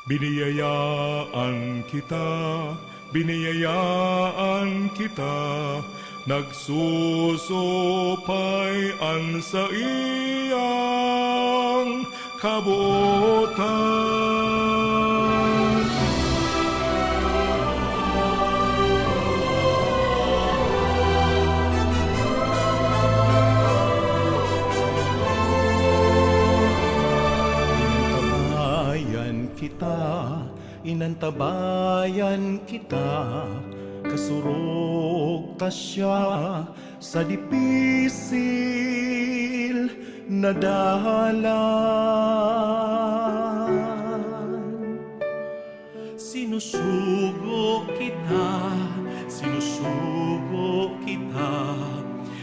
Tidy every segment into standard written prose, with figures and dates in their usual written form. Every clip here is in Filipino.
Biniyayaan kita, biniyayaan kita, nagsusupayan sa iyang kabuotan. Inantabayan kita, kasurog ta siya sa dipisil na dalan. Sinusugo kita,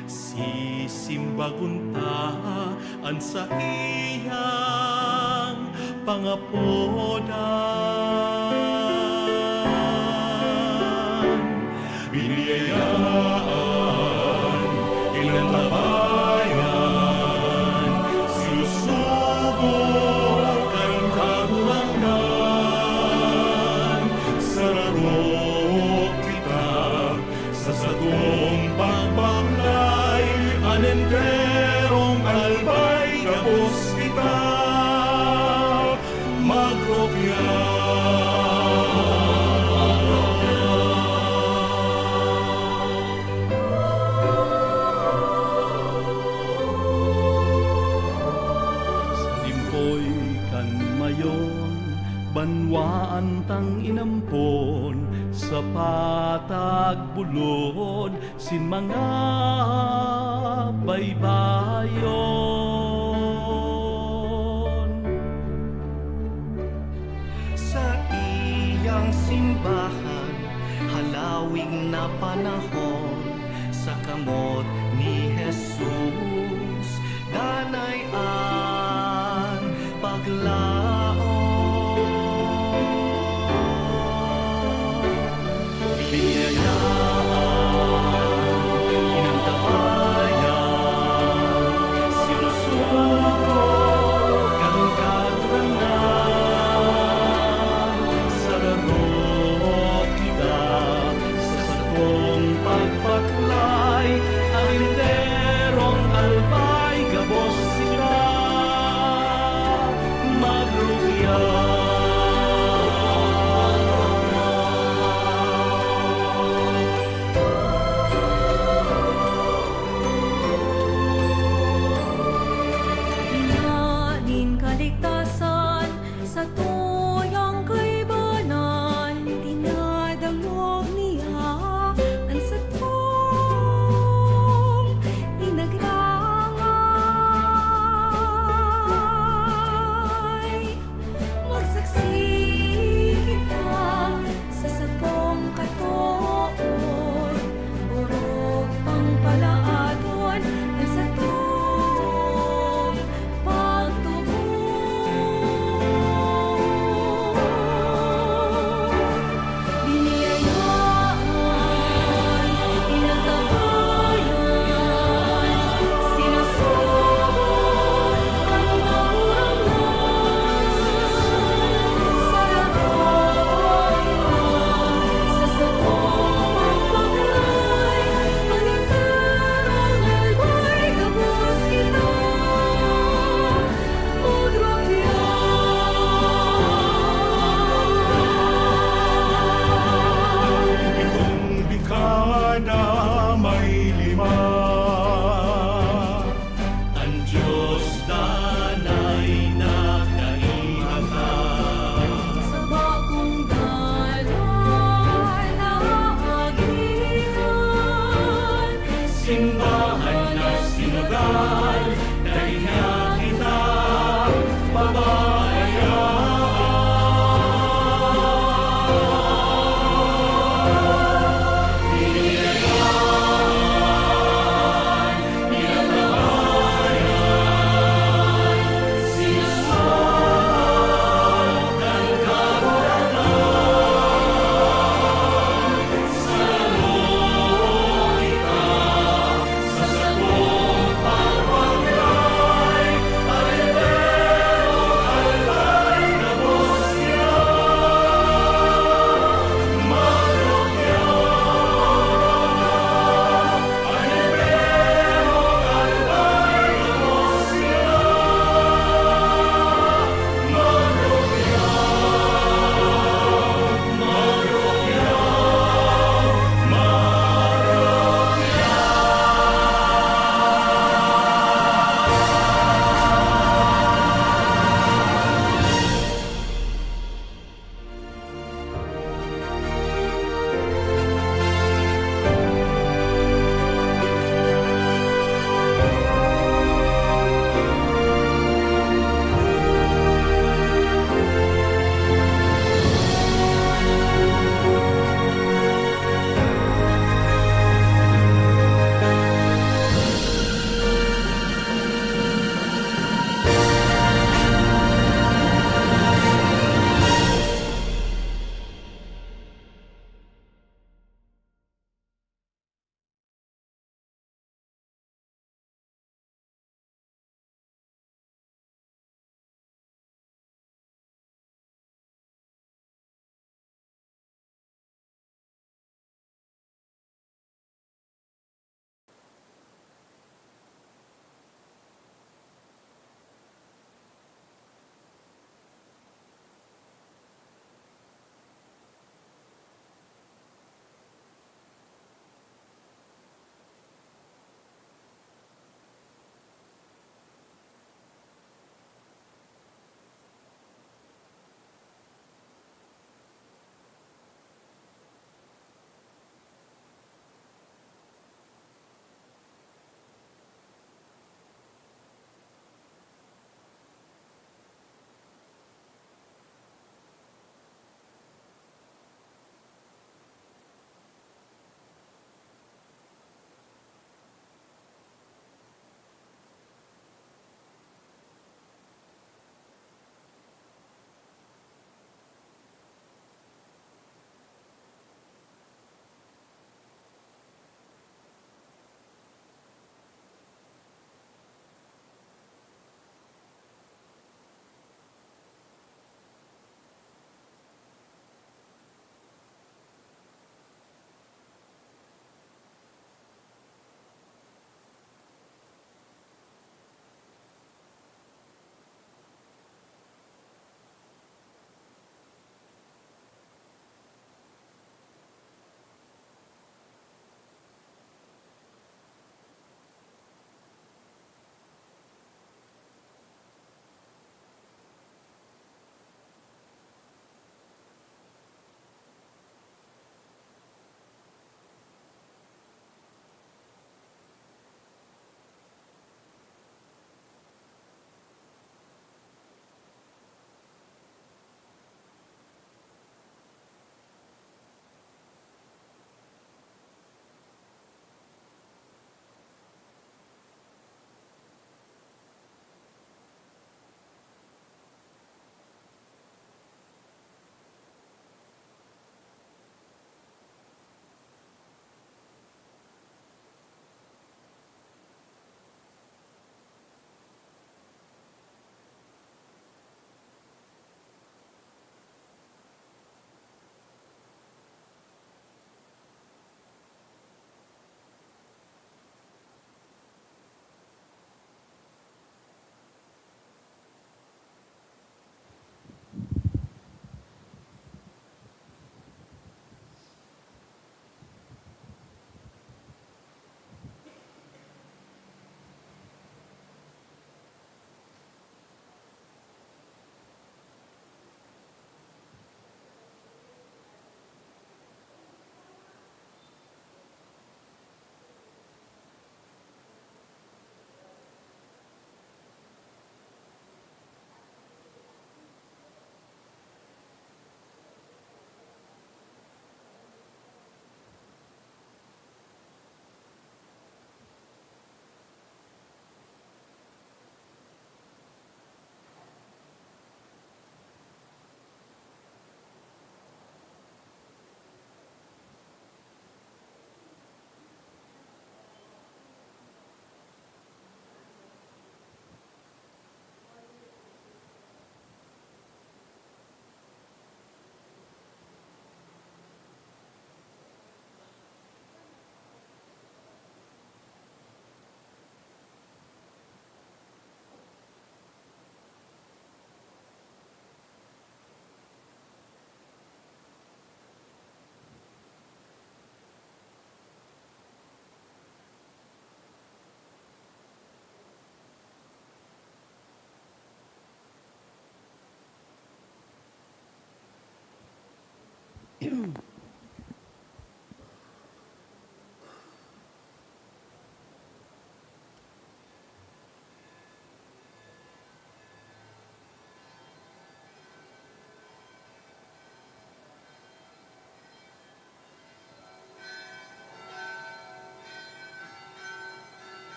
sisimbaguntaan sa iyang pangapodan. Biniyayaan, inantabayan, sinusubok ang kagurangan. Sararok kita sa sadong pagbaklay, anenderong albay, kapos kita magropya. Banwaan tang inampon sa patag bulod sin mga baybayon. Sa iyang simbahan, halawing na panahon, sa kamot ni Jesus, danayan paglaon. Pagpaklay, ang enterong albay, gabos sila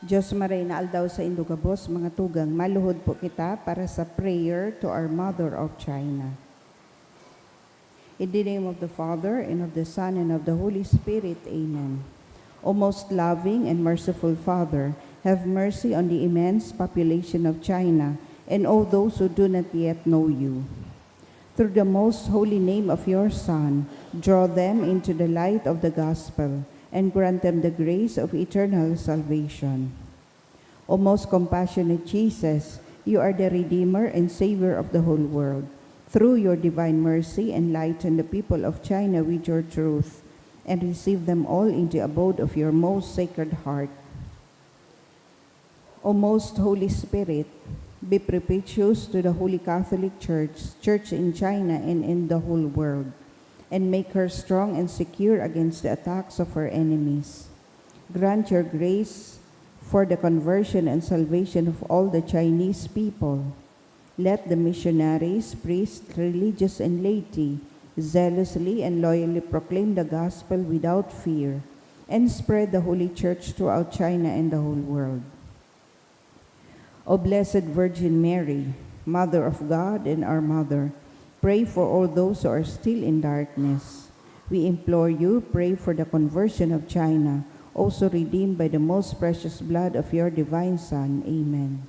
Diyos maray na aldaw sa indugabos, mga tugang, maluhod po kita para sa prayer to our Mother of China. In the name of the Father, and of the Son, and of the Holy Spirit, Amen. O most loving and merciful Father, have mercy on the immense population of China and all those who do not yet know you. Through the most holy name of your Son, draw them into the light of the gospel and grant them the grace of eternal salvation. O most compassionate Jesus, you are the Redeemer and Savior of the whole world. Through your divine mercy, enlighten the people of China with your truth, and receive them all into the abode of your most sacred heart. O most Holy Spirit, be propitious to the Holy Catholic Church in China and in the whole world, and make her strong and secure against the attacks of her enemies. Grant your grace for the conversion and salvation of all the Chinese people. Let the missionaries, priests, religious, and laity zealously and loyally proclaim the gospel without fear and spread the Holy Church throughout China and the whole world. O Blessed Virgin Mary, Mother of God and our Mother, pray for all those who are still in darkness. We implore you, pray for the conversion of China, also redeemed by the most precious blood of your divine Son. Amen.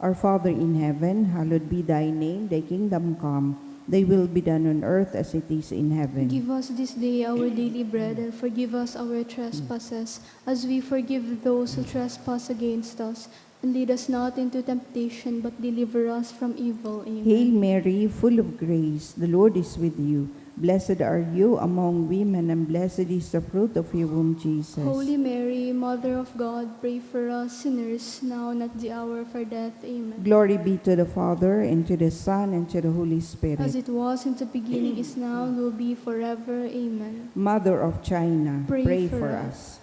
Our Father in heaven, hallowed be thy name, thy kingdom come, thy will be done on earth as it is in heaven. Give us this day our daily bread, and forgive us our trespasses, as we forgive those who trespass against us. And lead us not into temptation, but deliver us from evil. Amen. Hail Mary, full of grace, the Lord is with you. Blessed are you among women, and blessed is the fruit of your womb, Jesus. Holy Mary, Mother of God, pray for us sinners, now and at the hour of our death. Amen. Glory be to the Father, and to the Son, and to the Holy Spirit. As it was in the beginning, is now, and will be forever. Amen. Mother of China, Pray for for us.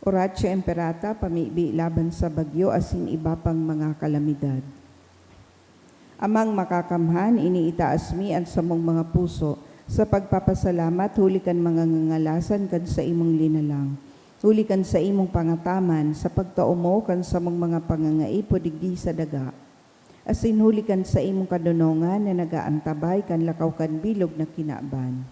Oratio Imperata, pamibi laban sa bagyo, asin iba pang mga kalamidad. Amang makakamhan, iniitaas mi ang samong mga puso, sa pagpapasalamat, huli kan mga ngangalasan kan sa imong linalang. Huli kan sa imong pangataman, sa pagtaumo kan sa mong mga pangangaipo digdi sa daga. Asin huli kan sa imong kadunongan na nagaantabay kan lakaw kan bilog na kinaban.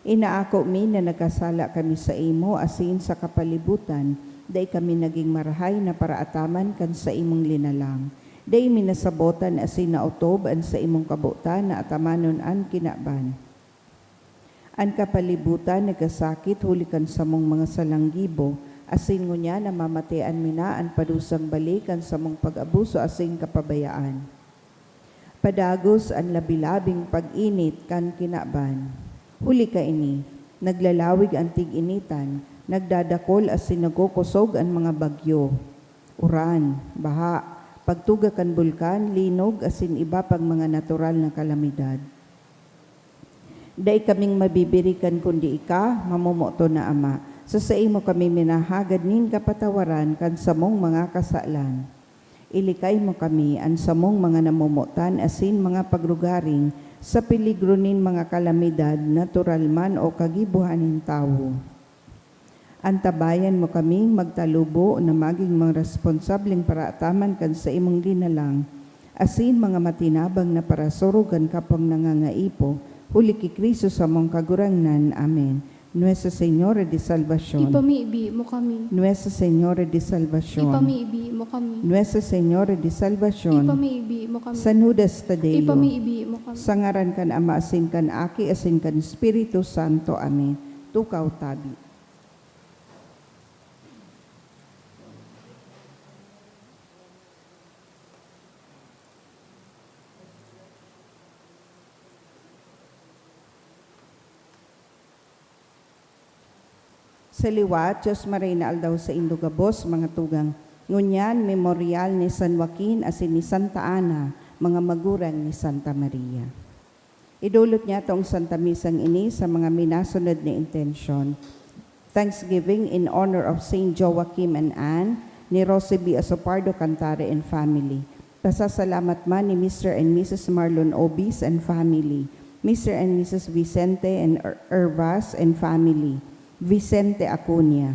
Inaako mi na nagkasala kami sa imo, asin sa kapalibutan, day kami naging marahay na paraataman kan sa imong linalang. Day minasabotan asin na utob an sa imong kabutan na atamanon an kinaban. An kapalibutan nagkasakit hulikan sa mong mga salanggibo, asin ngunya na mamatian mina an padusang balikan sa mong pag-abuso asin kapabayaan. Padagos an labilabing pag-init kan kinaban. Huli ka ini, naglalawig ang tig-initan, nagdadakol asin nagkukusog ang mga bagyo. Uran, baha, pagtuga kan bulkan, linog asin iba pang mga natural na kalamidad. Day kaming mabibirikan kundi ika, mamumoto na Ama. Sa imo kami minahagad nin kapatawaran kan samong mga kasalan. Ilikay mo kami ang samong mga namumutan asin mga pagrugaring sa peligro nin mga kalamidad, natural man o kagibuhanin tao. Antabayan mo kaming magtalubo na maging mga responsableng paraataman kan sa imong linalang, asin mga matinabang na parasurugan kapang nangangaipo, huli ki Kristo sa mong kagurangnan. Amen. Nuestra Señora de Salvación. Ipamiibi mo kami. Nuestra Señora de Salvación. Ipamiibi mo kami. Nuestra Señora de Salvación. Ipamiibi mo kami. San Judas Tadeo. Ipamiibi mo kami. Sangaran kan Ama, asin kan Aki, asin kan Espiritu Santo. Amen. Tukaw tabi. Sa liwat, Diyos marina aldaw sa Indogabos, mga tugang. Ngunyan, memorial ni San Joaquin asin ni Santa Ana, mga magurang ni Santa Maria. Idulot niya tong Santa Misang ini sa mga minasunod ni intensyon. Thanksgiving in honor of Saint Joaquim and Anne, ni Rosy B. Asopardo Cantare and family. Pasasalamat man ni Mr. and Mrs. Marlon Obis and family, Mr. and Mrs. Vicente and Ervas and family, Vicente Acuña.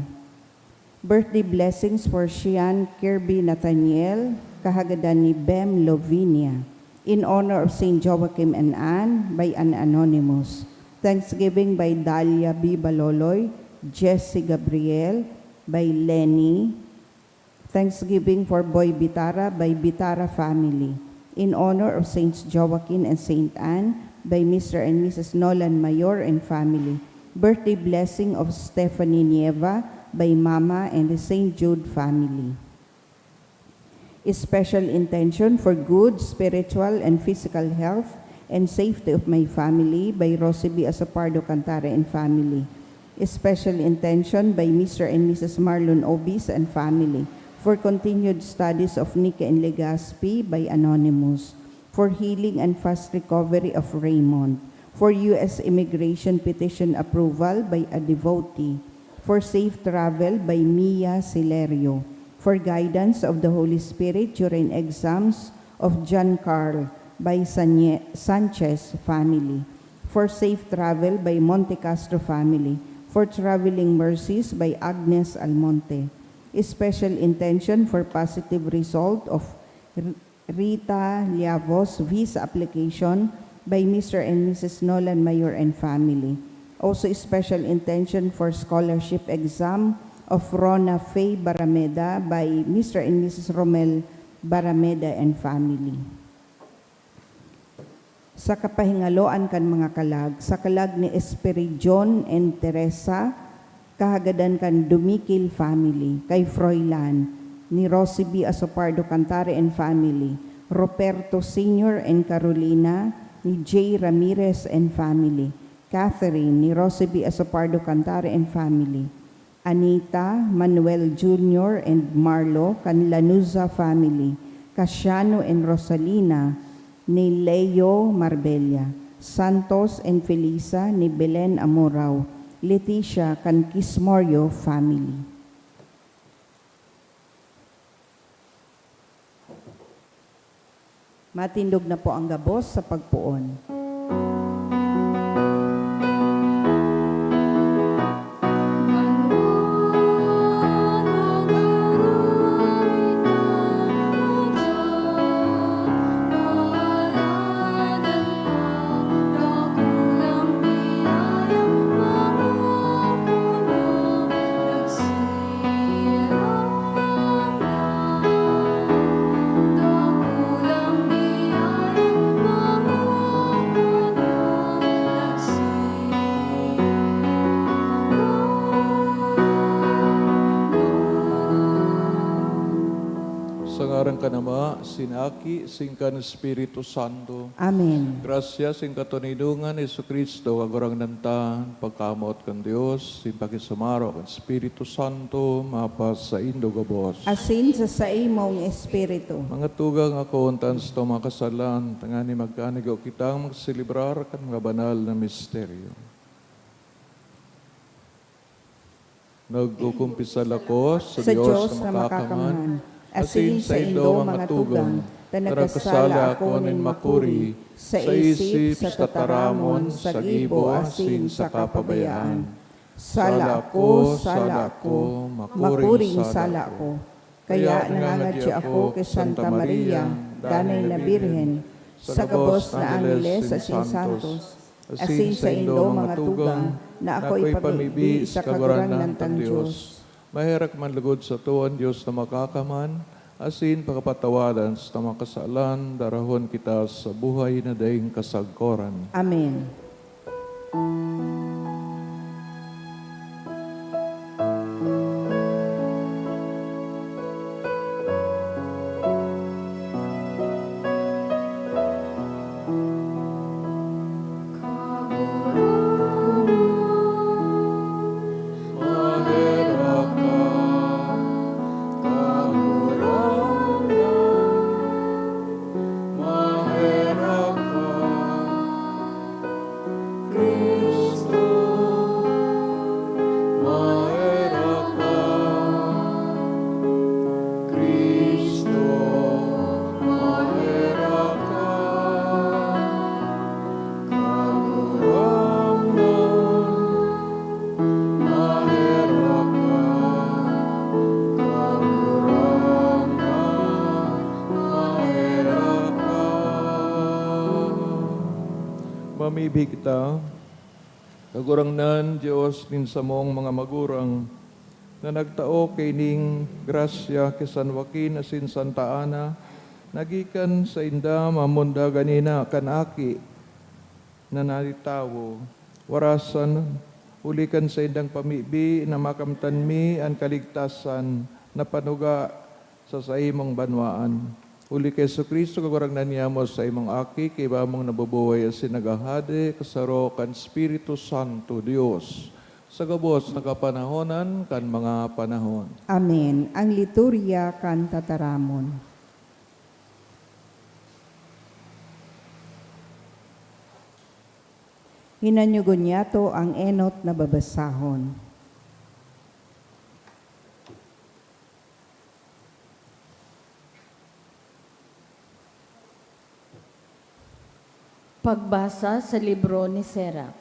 Birthday blessings for Shian Kirby Nathaniel, kahagadan ni Bem Lovinia, in honor of Saint Joachim and Anne by an anonymous. Thanksgiving by Dalia B. Baloloy, Jesse Gabriel, by Lenny. Thanksgiving for Boy Bitara by Bitara family, in honor of Saints Joaquin and Saint Anne by Mr. and Mrs. Nolan Mayor and family. Birthday blessing of Stephanie Nieva by Mama and the St. Jude family. Special intention for good spiritual and physical health and safety of my family by Rosy B. Asopardo Cantare and family. Special intention by Mr. and Mrs. Marlon Obis and family for continued studies of Nika and Legazpi by Anonymous, for healing and fast recovery of Raymond, for U.S. immigration petition approval by a devotee, for safe travel by Mia Silerio, for guidance of the Holy Spirit during exams of John Carl by Sanchez family, for safe travel by Monte Castro family, for traveling mercies by Agnes Almonte. Special intention for positive result of Rita Liavos visa application by Mr. and Mrs. Nolan Mayor and family. Also special intention for scholarship exam of Rona Faye Barameda by Mr. and Mrs. Romel Barameda and family. Sa kapahingaloan kan mga kalag, sa kalag ni Esperidion and Teresa, kahagadan kan Dumikil family, kay Froilan, ni Rosy B. Asopardo Cantare and family, Roberto Sr. and Carolina, ni J. Ramirez and family, Catherine, ni Rosy B. Asopardo Cantare and family, Anita, Manuel Jr. and Marlo, kan Lanuza family, Casiano and Rosalina, ni Leo Marbella, Santos and Felisa, ni Belen Amorao, Leticia kan Kismorio family. Matindog na po ang gabos sa pagpuon. Sangaran ka nama, sinaki, singkan Espiritu Santo. Amen. Grasya, sing katunidungan, Yesu Kristo, kagurang nantan, pagkamot kan Dios, simpakisumaro kan Espiritu Santo, mapas sa Indogabos. Asin sa imong espiritu. Mga tugang ako, untans to makasalan, tangani magkanigaw kitang magsilibrar kan mga banal na misteryo. Nagkukumpisal ako sa Diyos na makakaman, asin sa indo mga tugang, tanagkasala ako nin makuri, sa isip, sa tataramon, sa gibo, asin sa kapabayaan. Sala ko, makuring sala ko. Kaya nangangadyo ako kay Santa Maria, danay na Birhen, sa gabos na Angeles, asin Santos, asin sa indo mga tugang, na ako'y pamibi sa kaguranan ng Diyos. Mahirak man lugod sa tuwan Diyos na makakaman, asin pagkapatawadan sa makasalan, darahon kita sa buhay na daing kasagkoran. Amen. Ave Pamibig kita, kagurangnan Diyos nin sa mong mga magurang, na nagtao kay ning grasya kay San Joaquin asin Santa Ana, nagikan sa inda mamunda ganina kanaki na naritawo, warasan ulikan sa indang pamibi na makamtan mi ang kaligtasan na panuga sa imong banwaan. Uli kay Jesucristo kagurangnan niya mo sa imong aki kay bamong nabubuhay asin nagahade kasaro kan Espiritu Santo Dios sa gabos na kapanahonan kan mga panahon. Amen. Ang liturya kan tataramon. Hinanyugon niya to ang enot na babasahon. Pagbasa sa libro ni Sera.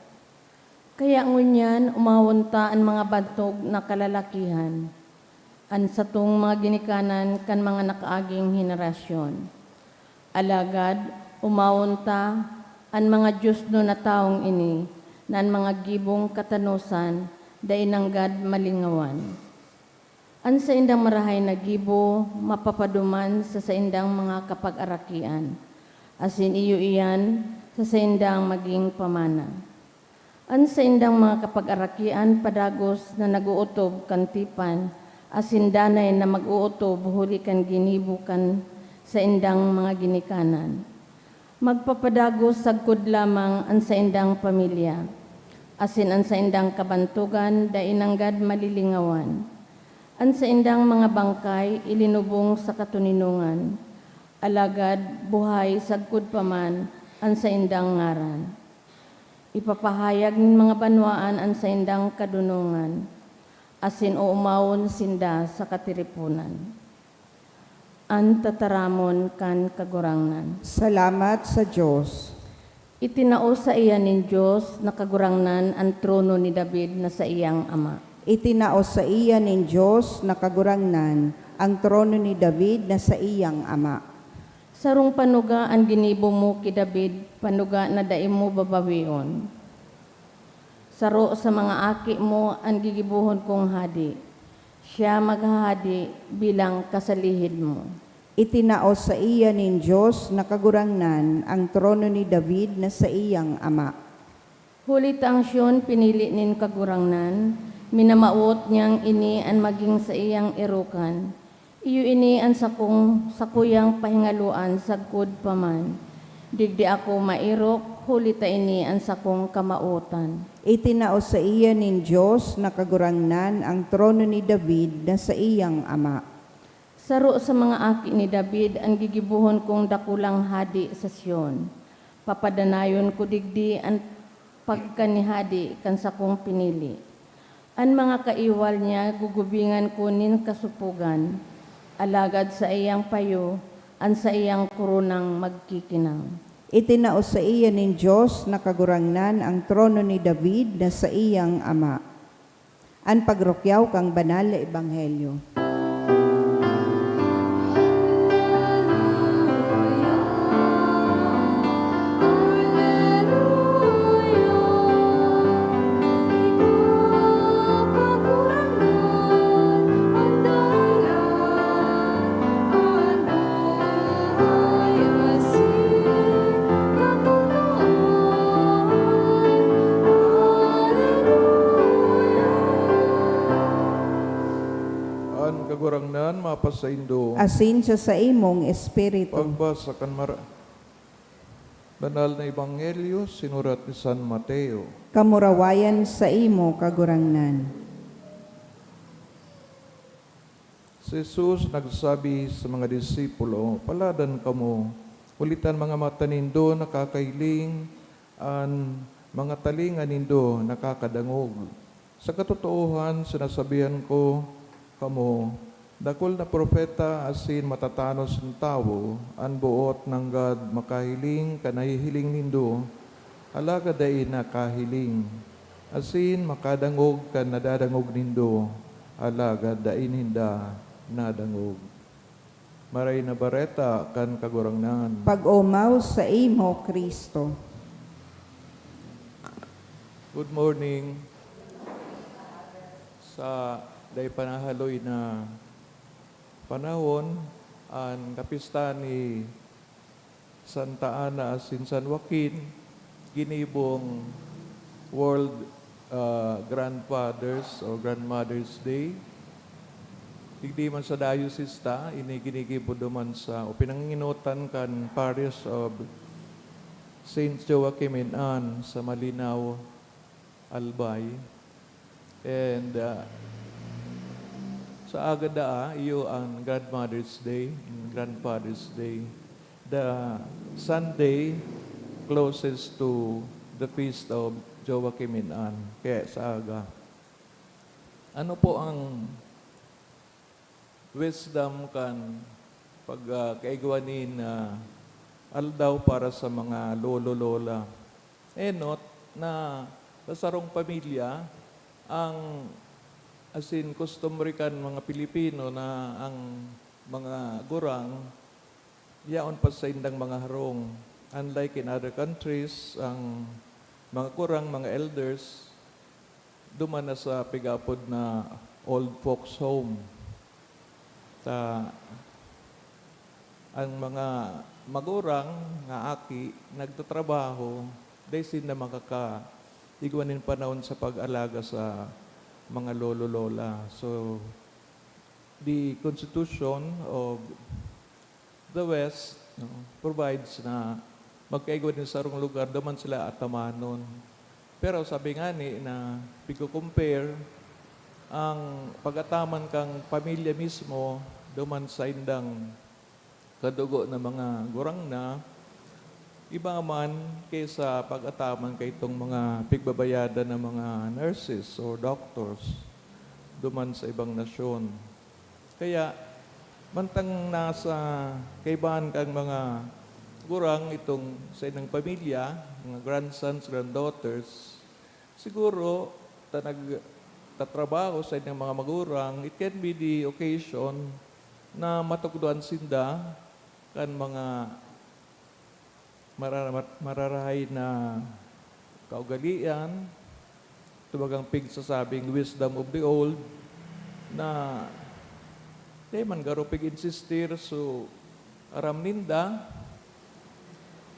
Kaya ngunyan umawunta ang mga bantog na kalalakihan, an satong mga ginikanan kan mga nakaaging henerasyon. Alagad umawunta ang mga Diyos no na taong ini, na ang mga gibong katanusan, da inanggad malingawan. An sa indang marahay na gibo, mapapaduman sa indang mga kapag-arakian, asin iyo iyan, sa indang maging pamana. An sa indang mga kapag-arakian padagos na naguutob kantipan, asin danay na mag-uutob huli kan ginibukan sa indang mga ginikanan. Magpapadagos sagkod lamang an sa indang pamilya, asin an sa indang kabantugan da inanggad malilingawan. An sa indang mga bangkay ilinubong sa katuninungan, alagad buhay sagkod paman an sa indang ngaran. Ipapahayag ng mga banwaan an sa indang kadunungan, asin uumawon sinda sa katiripunan. An tataramon kan kagurangnan. Salamat sa Diyos. Itinao sa iyan ng Diyos na kagurangnan ang trono ni David na sa iyang ama. Itinao sa iya ng Diyos na kagurangnan ang trono ni David na sa iyang ama. Sarong panuga ang ginibo mo ki David, panuga na daim mo babawion. Saro sa mga aki mo ang gigibuhon kong hadi. Siya maghahadi bilang kasalihid mo. Itinao sa iya ng Diyos na kagurangnan ang trono ni David na sa iyang ama. Huli ang siyon pinili nin kagurangnan, minamaot niyang ini ang maging sa iyang erukan. Iyo ini ang sakuyang pahingaluan sagkod paman. Digdi ako mairok, huli ta ini ang sakong kamautan. Itinao sa iya ng Diyos na kagurangnan ang trono ni David na sa iyang ama. Saro sa mga aki ni David ang gigibuhon kong dakulang hadi sa Sion. Papadanayon ko digdi ang pagkanihadi kan sakong pinili. Ang mga kaiwal niya gugubingan ko nin kasupugan. Alagad sa iyang payo, ang sa iyang kurunang magkikinang. Itinao sa iya ng Diyos na kagurangnan ang trono ni David na sa iyang ama. An pagrukyaw kang banal na ebanghelyo. Kagurangnan mapasaindo. Asin siya sa imong espiritu. Pagbasa kan banal na ebanghelyo sinurat ni San Mateo. Kamurawayan sa imo kagurangnan. Si Jesus nagsabi sa mga disipulo, paladan kamo, ulitan mga mata nindo nakakailing, an mga talinga nindo nakakadangog. Sa katotohanan sinasabihan ko kamo, dakol na propeta asin matatanos ng tao, an buot ng God makahiling kanahihiling nindo, alaga day nakahiling, asin makadangog kan nadadangog nindo, alaga day hinda nadangog. Maray na bareta kan kagurangnan. Pag-umaw sa imo, Kristo. Good morning. Sa day panahaloy na panahon, ang kapista ni Santa Ana asin San Joaquin, ginibong World Grandfathers or Grandmothers Day. Digdi man sa diocese ta, ini ginigibo duman sa o pinanginginutan kan parish of Saint Joachim and Anne sa Malinaw, Albay. And sa agada iyo ang Grandmother's Day and Grandfather's Day. The Sunday closest to the feast of Joachim and Anne. Kaya sa aga. Ano po ang wisdom kan pag kaigwanin na aldaw para sa mga lolo-lola? Note na sa sarong pamilya, ang asin customary kan mga Pilipino na ang mga gurang yaon pa sa indang mga harong. Unlike in other countries, ang mga gurang, mga elders, duman na sa pigapod na old folks home. Ang mga magurang nga aki nagtatrabaho dahil sila makaka-igwanin panahon sa pag-alaga sa mga lolo-lola. So, the Constitution of the West provides na magkaigwanin sa sarong lugar, daman sila atamanon. Pero sabi nga ni na piko-compare ang pag-ataman kang pamilya mismo duman sa indang kadugo na mga gurang na iba man kaysa pag-ataman kay itong mga pigbabayadan ng mga nurses or doctors duman sa ibang nasyon. Kaya mantang nasa kaibahan kang mga gurang itong sa inang pamilya, mga grandsons, granddaughters, siguro tatrabaho sa inyong mga magurang, it can be the occasion na matugduan sinda kan mga mararahay na kaugalian, tumagang pigsasabing wisdom of the old, na di man garo pig-insistir so aram ninda,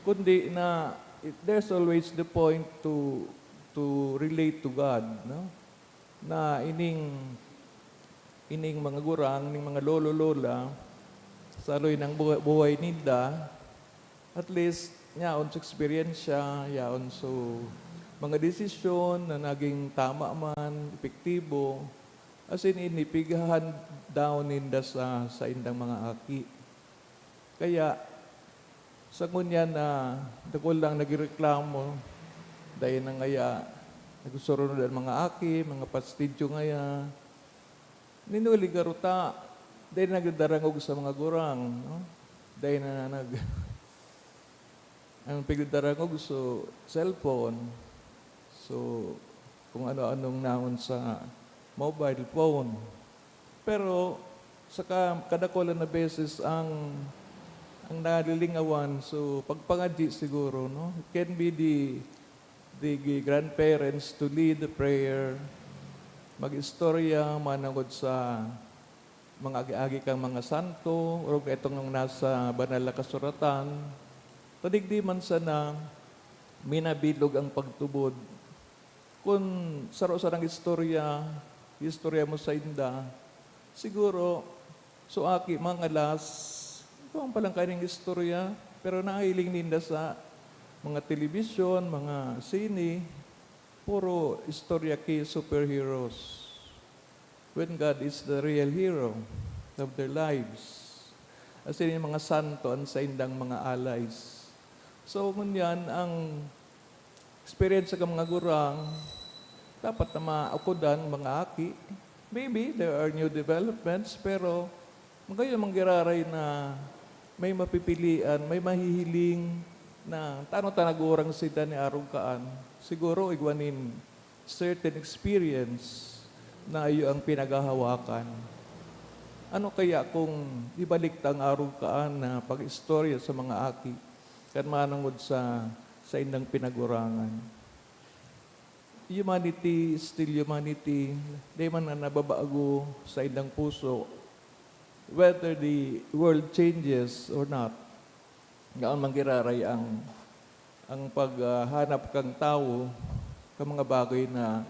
kundi na there's always the point to relate to God, no? Na ining mga gurang, ining mga lolo-lola, sa aloy ng buhay ninda, at least, yaon sa experiensya, yaon so mga desisyon na naging tama man, epektibo, as in inipigahan down ninda sa indang mga aki. Kaya, sa ngunyan na dagol lang nagireklamo, dahil na ngaya, nagsusunod ang mga aki, mga pastidyo ngaya, ninuli garuta, dahil nagdarangog sa mga gurang, no? Dahil na ang pigdarangog so cellphone, so kung ano-anong naon sa mobile phone. Pero sa kadakolan na beses ang nalilingawan, so pagpangadji siguro, no? It can be the grandparents to lead the prayer, mag-istorya, manangod sa mga agi-agi kang mga santo, o itong nung nasa banal na kasuratan, tadigdi man sana minabilog ang pagtubod. Kung saro-sarang istorya mo sa inda, siguro, so aki, mga alas, ito ang palang kanyang istorya, pero nakahiling ninda sa mga telebisyon, mga sine, puro istorya kay superheroes. When God is the real hero of their lives. As in yung mga santo ang sa indang mga alays. So, ngunyan, ang experience sa mga gurang, dapat na maukudan mga aki. Maybe there are new developments, pero magayon manggiraray na may mapipilian, may mahihiling na tanong-tanagurang sida ni Arungkaan. Siguro, igwanin certain experience na iyo ang pinagahawakan. Ano kaya kung ibalik tang Arungkaan na pag-istorya sa mga aki kan manangod sa indang pinagurangan? humanity is still humanity. Di man na nababago sa ilang puso. Whether the world changes or not, ngayon manggiraray ang paghanap kang tao ng mga bagay na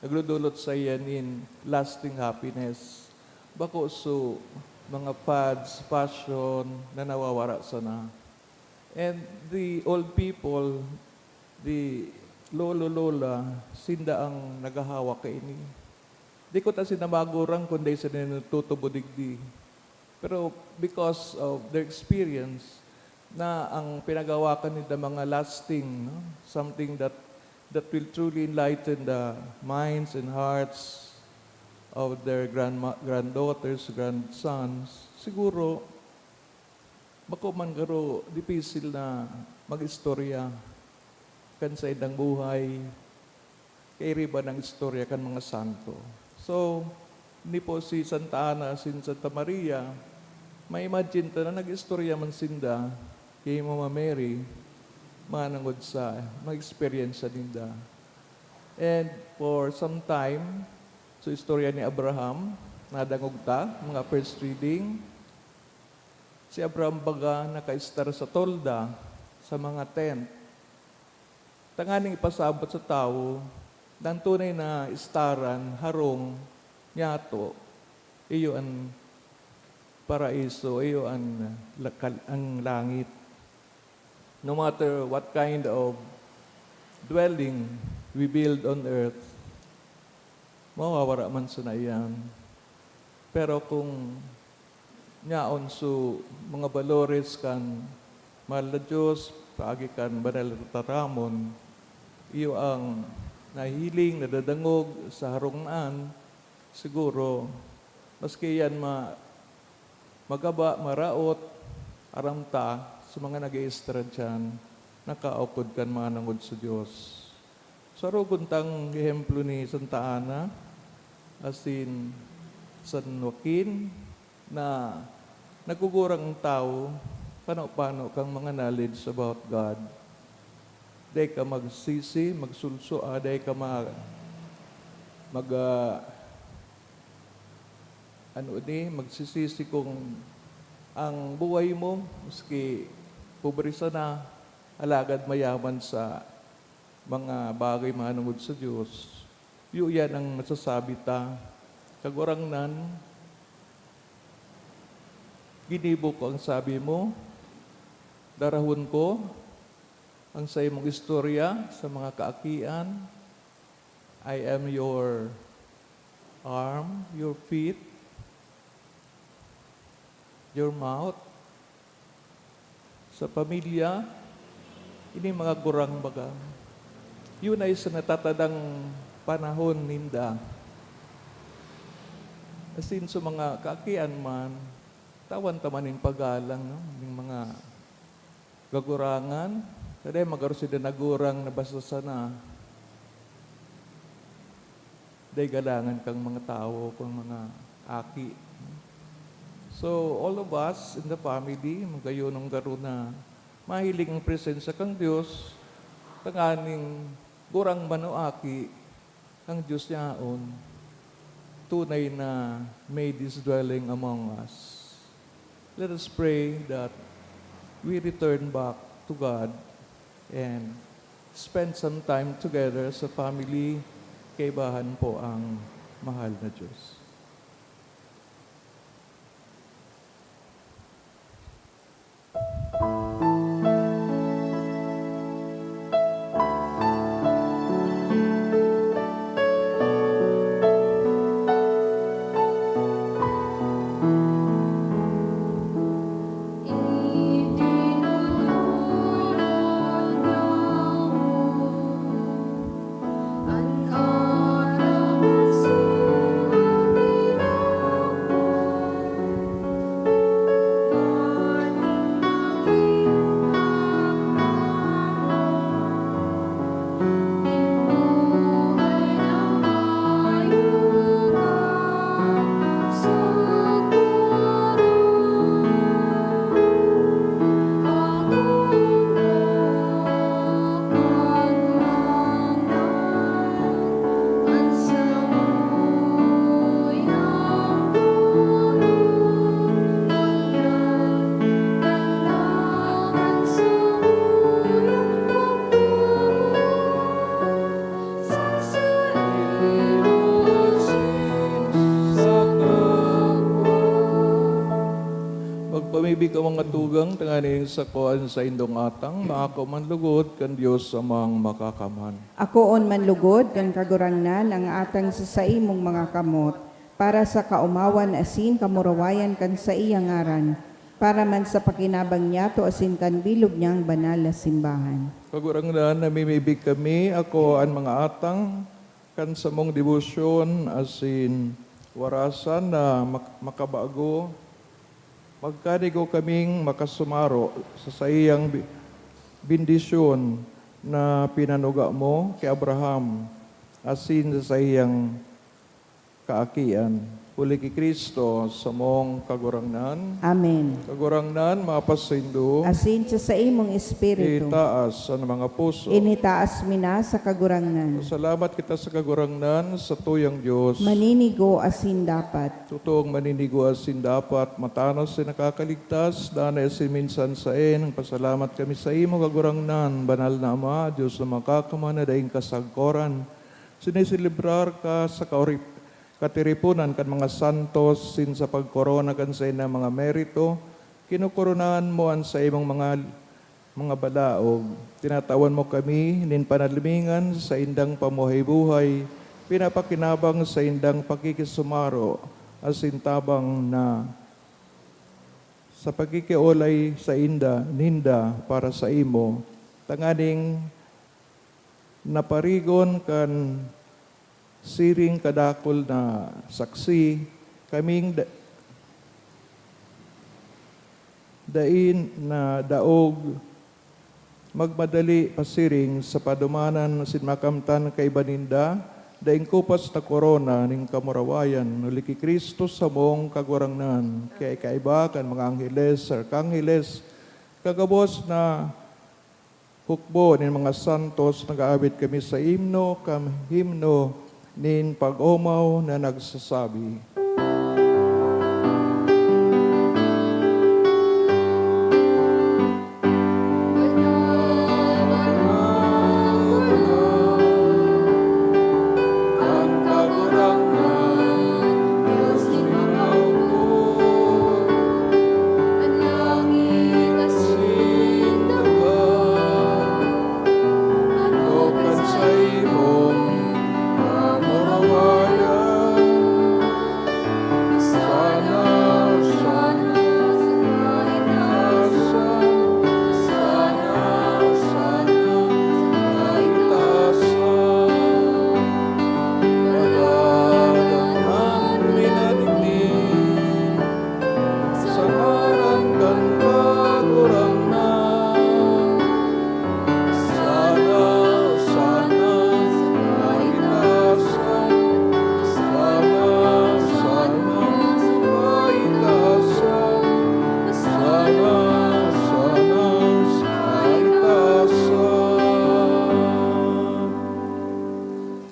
nagludulot sa iyan in lasting happiness. Bako so mga fads, fashion na nawawara sana. And the old people, the lolo-lola, sinda ang nagahawak kay ini. Di ko ta sinamagurang kundi sa natutubo digdi. Pero because of their experience, na ang pinagawakan nila mga lasting, no? Something that will truly enlighten the minds and hearts of their granddaughters, grandsons, siguro, makuman garo, dipisil na mag-istorya kan sa idang buhay, kay riba ng istorya kan mga santo. So, ni po si Santa Ana, si Santa Maria, may imagine ta na nag-istorya man sinda, kay Mama Mary, manangod sa mag-experience sa ninda. And for some time, so istorya ni Abraham, nadangog ta, mga first reading, si Abraham baga naka-star sa tolda, sa mga tent. Tanganing ipasabot sa tao, ng tunay na istaran, harong, nyato, iyo ang paraiso, iyo ang langit. No matter what kind of dwelling we build on earth, mawawara man sa iyan. Pero kung nyaon so mga valores kan mahal na Diyos, paagi kan banal na taramon, iyo ang nahiling, nadadangog sa harungan, siguro, maski yan magaba, maraot, aramta, sa mga nag-i-estrad dyan, nakaukod kan manangod sa Diyos. Sa ruguntang ehemplo ni Santa Ana, as in San Joaquin, na nagugurang ang tao, paano kang mga knowledge about God. Day ka magsisi, magsulso, day ka magsisisi kung ang buhay mo, maski pobresa na, alagad mayaman sa mga bagay manungod sa Diyos. Yan ang masasabi ta. Kagurang nan, ginibo ko ang sabi mo, darahon ko ang sa imong istorya sa mga kaakian. I am your arm, your feet, your mouth. Sa pamilya, ini mga gurang baga. Yun ay sa natatadang panahon ninda. As in, sa mga kaakian man, tawan tamanin pagalang, no? Yung mga gagurangan, kada magaro sila nagurang na basta sana. Day galangan kang mga tao, kang mga aki. So, all of us in the family, magayunong garo na mahiling ang presensya kang Diyos, tanganing gurang manuaki, ang Diyos niyaon, tunay na made His dwelling among us. Let us pray that we return back to God and spend some time together sa family, kaibahan po ang mahal na Diyos. Ang araw mga tugang tanganing sa kuan sa indong atang, maako man lugod kan Dios amang makakaman. Akoon manlugod kan kagurangnan ang atang sa imong mga kamot, para sa kaumawan asin kamurawayan kan sa iyang ngaran, para man sa pakinabang niya to asin kan bilog niyang banal na simbahan. Kagurangnan namimibig kami, ako ang mga atang, kan sa mong debosyon asin warasan na makabago, magkanigo kaming makasumaro sa iyang bindisyon na pinanuga mo kay Abraham, asin sa iyang kaakian. Uli ki Kristo sa mong kagurangnan. Amen. Kagurangnan, mapasindo, Asin sa imong espiritu, itaas sa mga puso. initaas mina sa kagurangnan. Salamat kita sa kagurangnan sa tuyang Diyos. Maninigo asin dapat. Totoong maniniguasin dapat, matanos sa nakakaligtas, danay si minsan sa pasalamat kami sa imo kagurangnan, banal na Ama, Diyos na makakamana daing kasagkoran. Sinisilibrar ka sa katiripunan kan mga santos, sin sa pagkorona kan sa ina mga merito, kinukoronahan mo an sa imong mga balaog. Tinatawan mo kami, nin panalimingan sa indang pamuhay-buhay, pinapakinabang sa indang pakikisumaro, asin tabang na sa pagkikiolay sa ninda para sa imo, tanganing naparigon kan siring kadakol na saksi, kaming dain na daog magmadali pasiring sa padumanan sin makamtan kay baninda, daing kupas na korona ning kamurawayan, nuli ki Kristo sa mong kagurangnan, kay kaiba kan mga angheles, arkangheles, kagabos na hukbo nin mga santos, nag-aabit kami sa himno, nin pag-umaw na nagsasabi.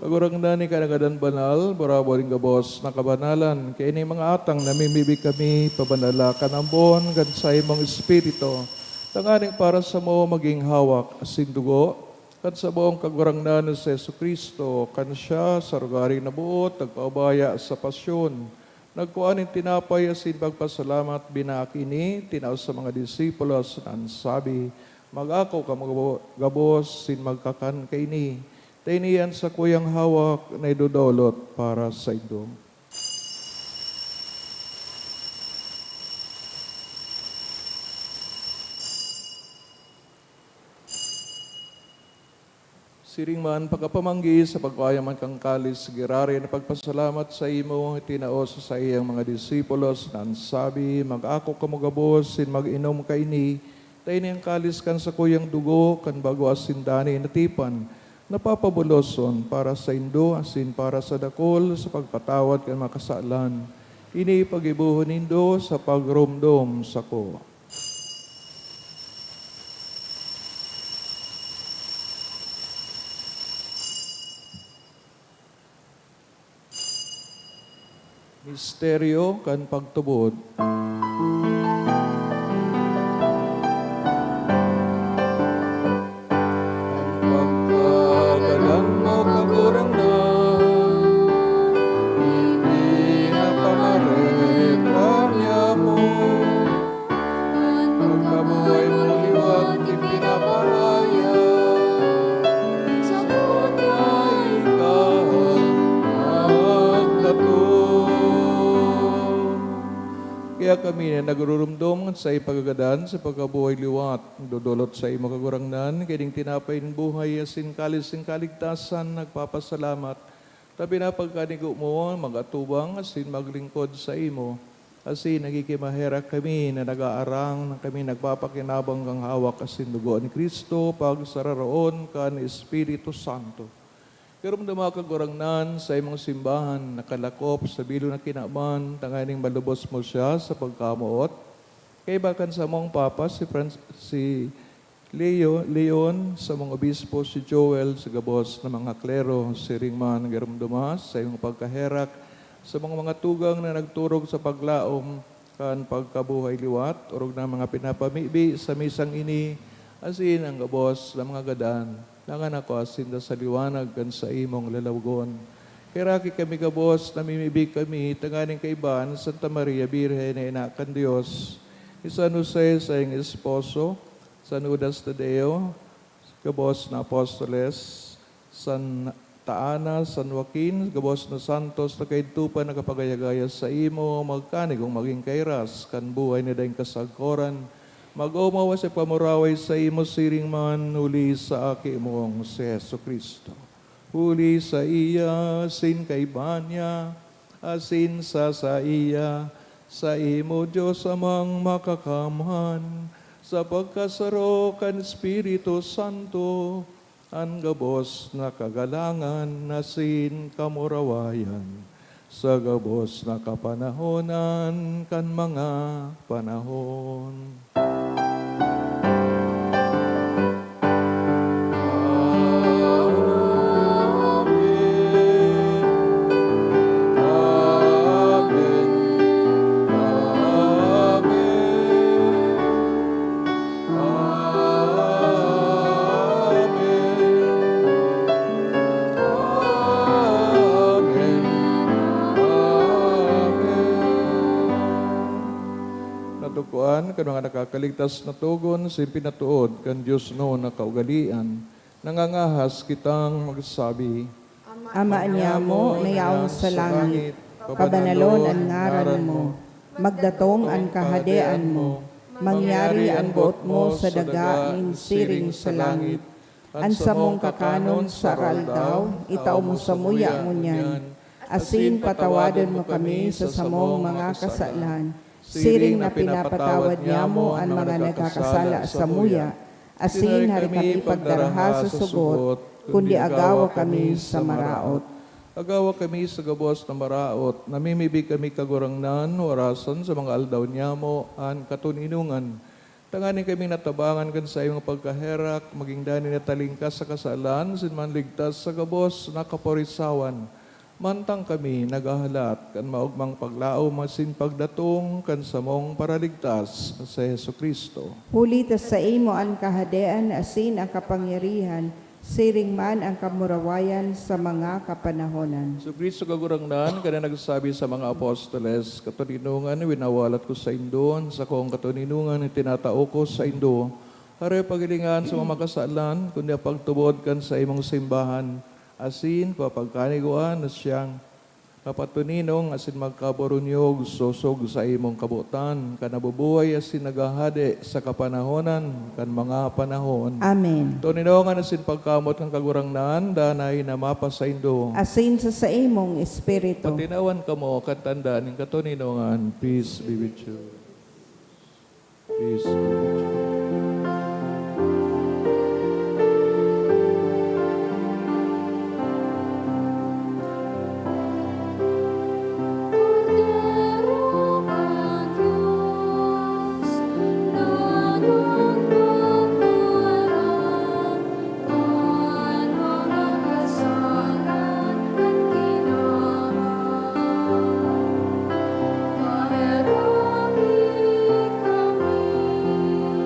Kagurangnan ni kanagadan banal, barabo rin gabos na kabanalan. Kaya ini mga atang namimibig kami, pabanala kanambon, gansay mong espiritu. Tanganing para sa mo maging hawak asin dugo, kan sa buong kagurangnan sa Yesu Kristo, kan siya sa rugaring nabuot, nagpaubaya sa pasyon. Nagkuanin tinapay asin pagpasalamat binakini, tinaw sa mga disipulos na sabi, mag-ako ka gabos sin magkakan kaini. Tainiyan sa kuyang hawak na idudolot para sa ido. Siring man pagkapamanggi sa pagkayaman kang kalis, girari na pagpasalamat sa imo, itinaos sa iyang mga disipulos, na sabi, mag-ako ka magabos, sin mag-inom ka ini, tainiyang kalis kan sa kuyang dugo, kan bago asin dani natipan, napapabuloson para sa indo, asin para sa dakol, sa pagpatawad kan makasalan. Ini pagibuhon nindo sa pagrumdom sa ko. Misteryo kan pagtubod. kini nagururumdum sa ipagagadan sa pagkabuhay liwat. Dudulot sa imo kagurangnan, kining tinapay ng buhay asin kalis ng kaligtasan, nagpapasalamat. Tabi na pagkanigo mo, magatubang asin maglingkod sa imo. Asin nagikimahera kami na nag-aarang, kami nagpapakinabang kang hawak asin dugo ni Kristo, pag sararoon ka ni Espiritu Santo. Karon dama kagurangnan sa imong simbahan, nakalakop sa bilo na kinaman, tanganing malubos mo siya sa pagkamuot. Kay bakan sa mong papa, si Leon, sa mong obispo, si Joel, sa gabos na mga klero, si Ringman, garam dumas, sa imong pagkaherak, sa mga tugang na nagturog sa paglaom, kan pagkabuhay liwat, urog na mga pinapamibi sa misang ini, asin ang gabos na mga gadan, nangan ako asin da sa liwanag kan sa imong lalawgon. Kaya kami gabos, namimibig kami, tanganing kaiban, Santa Maria, Birhen na inakan Diyos, ni San Jose sa iyong esposo, San Judas Tadeo, gabos na apostoles, San Taana, San Joaquin, gabos na santos, na kaintupan na kapagayagaya sa imo, magkanigong maging kairas, kan buhay na daing kasagkoran, mag-umawa sa pamuraway sa imo siring man, huli sa aki mong si Yesu Kristo. Huli sa iya, sin kay Banya, asin sa iya, sa imo Diyos amang makakamhan, sa pagkasaro kan Espiritu Santo, ang gabos na kagalangan, nasin kamurawayan, sa gabos na kapanahonan, kan mga panahon. Natukuan, kan mga nakakaligtas na tugon, si pinatuod, kan Diyos no na kaugalian, nangangahas kitang magsabi, Ama niya mo, nayaong sa langit, pabanalon ang ngaran mo, magdatong ang kahadean mo, mangyari ang buot mo sa daga nin siring sa langit. An sa mong kakanon sa aldaw, itaw mo sa muya mo niyan, asin patawadan mo kami sa samong mga kasalan, siring na pinapatawad niya mo ang mga nagkakasala sa muya, asin hari kami pagdaraha sa sugot, kundi agawa kami sa maraot. Agawa kami sa gabos na maraot, namimibig kami kagurangnan, orasan sa mga aldaw niya mo, an katuninungan. Tanganin kami natabangan kan sa iyong pagkaherak, maging dani na talingkas sa kasalan, sinman ligtas sa gabos na kaporisawan. Mantang kami nagahalat, kan maugmang paglao, masin pagdatong, kan samong paraligtas sa Yesu Kristo. Hulitas sa imo ang kahadean, asin ang kapangyarihan, siring man ang kamurawayan sa mga kapanahonan. So Kristo kagurangnan, kada nagsabi sa mga apostoles, katuninungan, winawalat ko sa Indon, sa kong katuninungan, tinatao ko sa Indo. Hare pagilingan sa mga makasalan, kundi pagtubod kan sa imong simbahan, asin papagkaniguan na siyang kapatuninong asin magkaborunyog susog sa imong kabutan, kanabubuhay asin nagahade sa kapanahonan, kan mga panahon. Amen. Tuninongan asin pagkamot ng kagurangnan, danay na mapa sa Indo. Asin sa imong espiritu. Patinawan ka mo, katanda ng katuninongan, peace be with you. Peace be with you.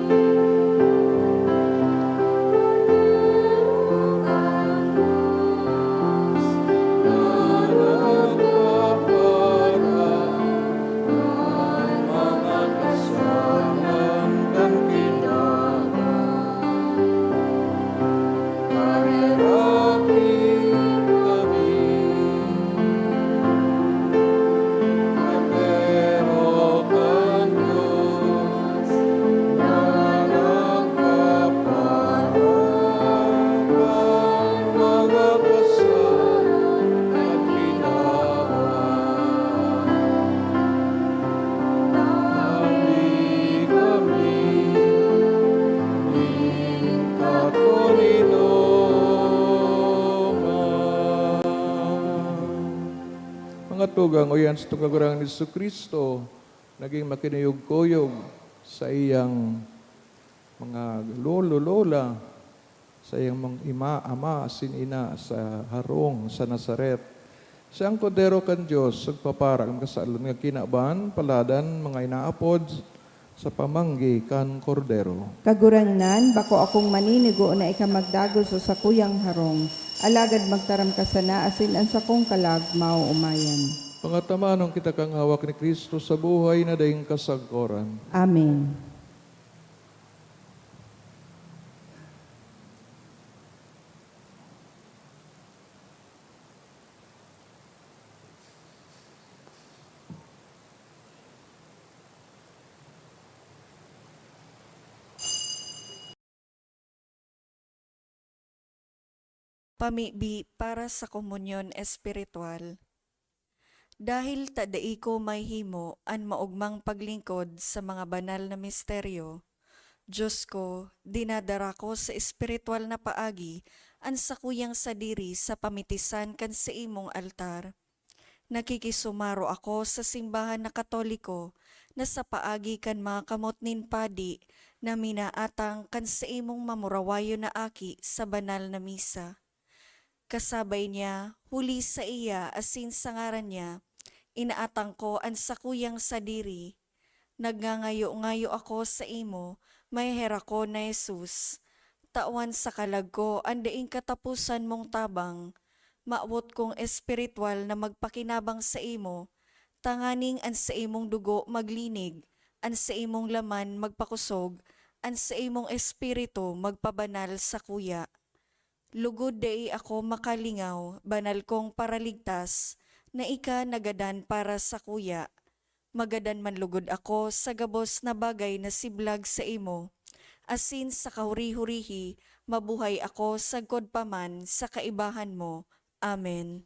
Kami tugang o yan sa tugagurangan ni Kristo, naging makinuyog-kuyog sa iyang mga lolo, lola, sa iyang mga ama, sinina sa harong sa Nazaret. Siyang kordero kan Diyos, sagpaparang kasalon nga kinaban, paladan, mga inaapod, sa pamanggi kan kordero. Kagurangnan, bako akong maninigo na ikamagdagos sa sakuyang harong. Alagad magtaram ka sana asin ang sakong kalag mao umayan. Pangatamanong kita kang hawak ni Kristo sa buhay na daing kasagkoran. Amen. Pamibi para sa komunyon espiritual. Dahil tadai ko may himo an maugmang paglingkod sa mga banal na misteryo, Diyos ko, dinadara ko sa espiritual na paagi an sakuyang sadiri sa pamitisan kan sa imong altar. Nakikisumaro ako sa simbahan na Katoliko na sa paagi kan mga kamot nin padi na minaatang kan sa imong mamurawayo na aki sa banal na misa. Kasabay niya, huli sa iya asin sa ngaran niya, inaatang ko ang sakuyang sadiri. Nagngangayo-ngayo ako sa imo, may hera ko na Jesus. Tawan sa kalag ko, andaing katapusan mong tabang. Maabot kong espiritual na magpakinabang sa imo, tanganing an sa imong dugo maglinig, an sa imong laman magpakusog, an sa imong espiritu magpabanal sa kuya. Lugod dai ako makalingaw, banal kong paraligtas, na ika nagadan para sa kuya. Magadan man lugod ako sa gabos na bagay na siblag sa imo. Asin sa kahuri-hurihi, mabuhay ako sagkod paman sa kaibahan mo. Amen.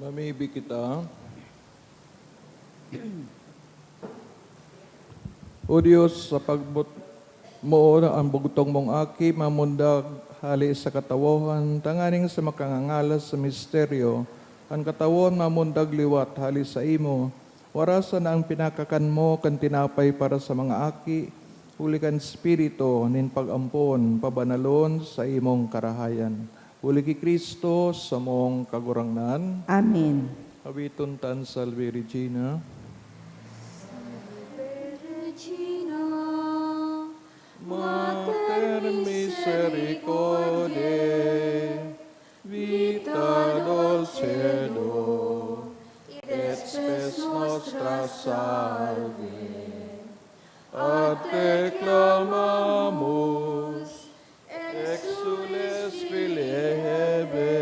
Mamibi kita. O Diyos, sa pagbut mo ang bugtong mong aki, mamundag hali sa katawohan, tanganing sa makangangalas sa misteryo, ang katawon mamundag liwat hali sa imo, warasan na ang pinakakan mo kan tinapay para sa mga aki, huli kan spirito, nin pag-ampon, pabanalon sa imong karahayan. Huli ki Kristo sa mong kagurangnan. Amen. Habiton tan salve Regina. Regina, Mater Mater misericordiae, vita dulcedo, et spes nostra salve. A te clamamus, exules filebe,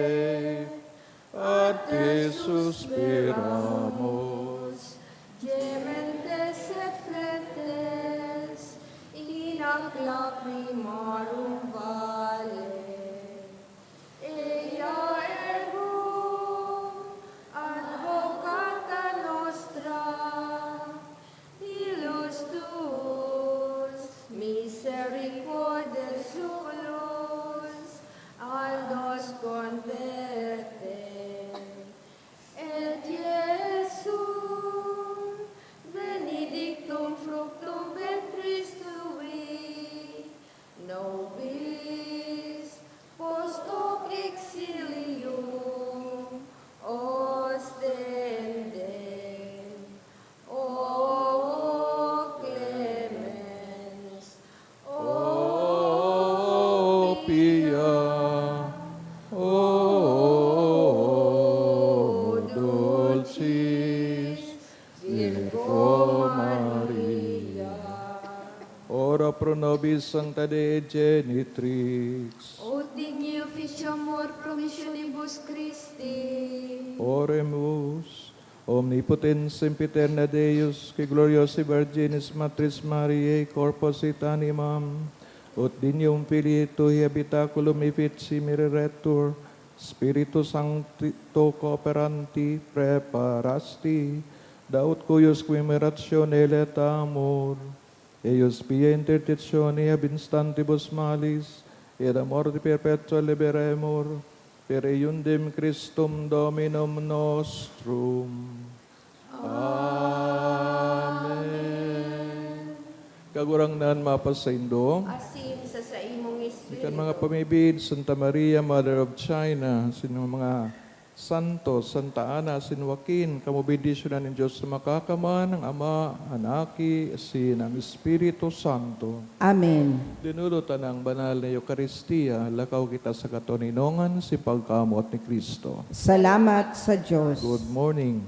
a te suspiramus. Gementes et flentes, in ac lacrimarum vale. Ea ergo, advocata nostra, ilus tuus, misericordes sullus, aldos converte. Et Iesum, benedictum fructum ventris tui, nobis post hoc exilium ostende. O clemens, O pia, o dulcis Virgo Maria, ora pro nobis Sancta Dei Genitrix, ut digni officiamur promissionibus Christi. oremus. Omnipotens sempiterna Deus, que gloriosi Virginis Matris Mariae, corpus et animam, ut dignum Filii Tui habitaculum effici mireretur, Spiritus Sancto cooperanti preparasti, daut cuius quimeratione et amor, eius pia intercessione ab instantibus malis, et a morte perpetua liberemur, per eiundem Christum Dominum nostrum. Amen. Kagurang nan mapasaindo, Asin sa imong espiritu. ikan mga pamibid, Santa Maria, Mother of China, sino mga Santo, Santa Ana, Sin Joaquin, kamubidisyonan ng Diyos sa makakaman, ng Ama, Anaki, Sin, ang Espiritu Santo. Amen. Dinulutan ang banal na Eucharistia, lakaw kita sa katoninongan, si pagkamot ni Kristo. Salamat sa Diyos. Good morning.